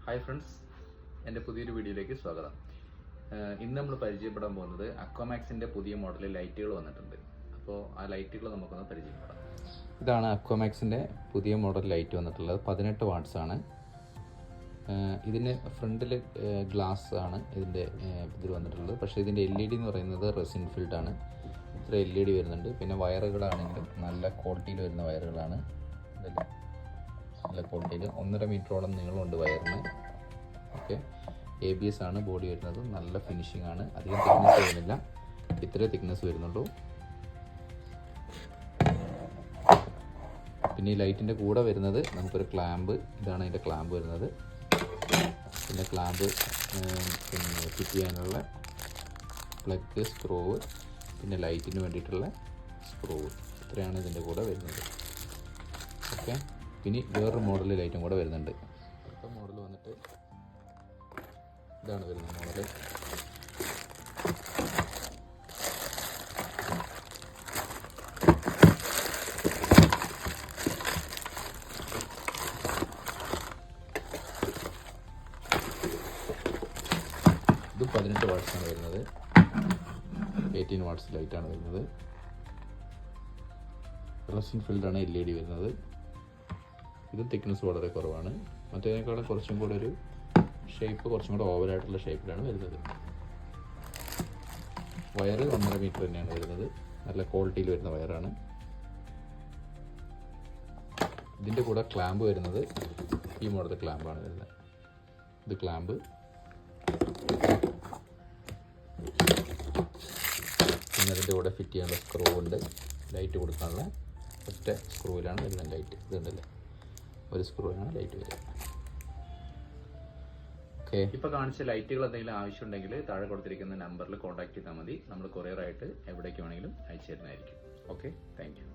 Hi friends, എൻ്റെ പുതിയൊരു വീഡിയോയിലേക്ക് സ്വാഗതം. ഇന്ന് നമ്മൾ പരിചയപ്പെടാൻ പോകുന്നത് അക്വാമാക്സിൻ്റെ പുതിയ മോഡലിൽ ലൈറ്റുകൾ വന്നിട്ടുണ്ട്. അപ്പോൾ ആ ലൈറ്റുകൾ നമുക്കൊന്ന് പരിചയപ്പെടാം. ഇതാണ് അക്വാമാക്സിൻ്റെ പുതിയ മോഡൽ ലൈറ്റ് വന്നിട്ടുള്ളത്. 18 വാട്ട്സ് ആണ്. ഇതിന് ഫ്രണ്ടിൽ ഗ്ലാസ് ആണ് ഇതിൻ്റെ ഇതിൽ വന്നിട്ടുള്ളത്. പക്ഷേ ഇതിൻ്റെ LED എന്ന് പറയുന്നത് റെസിൻ ഫിൽഡ് ആണ്. ഇത്ര LED വരുന്നുണ്ട്. പിന്നെ വയറുകളാണെങ്കിലും നല്ല ക്വാളിറ്റിയിൽ വരുന്ന വയറുകളാണ്. നല്ല ക്വാളിറ്റിയിൽ 1.5 മീറ്ററോളം നീളമുണ്ട് വയറിന്. ഓക്കെ, ABS ആണ് ബോഡി വരുന്നത്. നല്ല ഫിനിഷിംഗ് ആണ്. അധികം തിക്നെസ് വരുന്നില്ല, ഇത്രേ തിക്നെസ് വരുന്നുള്ളൂ. പിന്നെ ഈ ലൈറ്റിൻ്റെ കൂടെ വരുന്നത് നമുക്കൊരു ക്ലാമ്പ്, ഇതാണ് അതിൻ്റെ ക്ലാമ്പ് വരുന്നത്. പിന്നെ ക്ലാമ്പ് പിന്നെ ഫിറ്റ് ചെയ്യാനുള്ള പ്ലഗ്, സ്ക്രൂവ്, പിന്നെ ലൈറ്റിന് വേണ്ടിയിട്ടുള്ള സ്ക്രൂവ്, ഇത്രയാണ് ഇതിൻ്റെ കൂടെ വരുന്നത്. ഓക്കെ, പിന്നെ വേറൊരു മോഡൽ ലൈറ്റും കൂടെ വരുന്നുണ്ട്. അടുത്ത മോഡൽ വന്നിട്ട് ഇതാണ് വരുന്നത് മോഡൽ. ഇത് 18 വാട്ട്സാണ് വരുന്നത്. 18 വാട്ട്സ് ലൈറ്റാണ് വരുന്നത്. റെസിൻ ഫിൽഡാണ് LED വരുന്നത്. ഇത് തിക്നെസ് വളരെ കുറവാണ്. മറ്റേതിനേക്കാളും കുറച്ചും കൂടെ ഒരു ഷേപ്പ്, കുറച്ചും കൂടെ ഓവറായിട്ടുള്ള ഷേപ്പിലാണ് വരുന്നത്. വയറ് 1.5 മീറ്റർ തന്നെയാണ് വരുന്നത്. നല്ല ക്വാളിറ്റിയിൽ വരുന്ന വയറാണ്. ഇതിൻ്റെ കൂടെ ക്ലാമ്പ് വരുന്നത് ഈ മോഡൽ ക്ലാമ്പാണ് വരുന്നത്. ഇത് ക്ലാമ്പ്. പിന്നെ അതിൻ്റെ കൂടെ ഫിറ്റ് ചെയ്യാനുള്ള സ്ക്രൂ ഉണ്ട്. ലൈറ്റ് കൊടുക്കാനുള്ള ഒറ്റ സ്ക്രൂവിലാണ് വരുന്നത് ലൈറ്റ്. ഇതുണ്ടല്ലേ, ഒരു സ്ക്രൂവിനാണ് ലൈറ്റ് വരിക. ഓക്കെ, ഇപ്പോൾ കാണിച്ച ലൈറ്റുകൾ എന്തെങ്കിലും ആവശ്യമുണ്ടെങ്കിൽ താഴെ കൊടുത്തിരിക്കുന്ന നമ്പറിൽ കോൺടാക്ട് ചെയ്താൽ മതി. നമ്മൾ കൊറിയറായിട്ട് എവിടേക്ക് വേണമെങ്കിലും അയച്ചു തരുന്നതായിരിക്കും. Okay, thank you.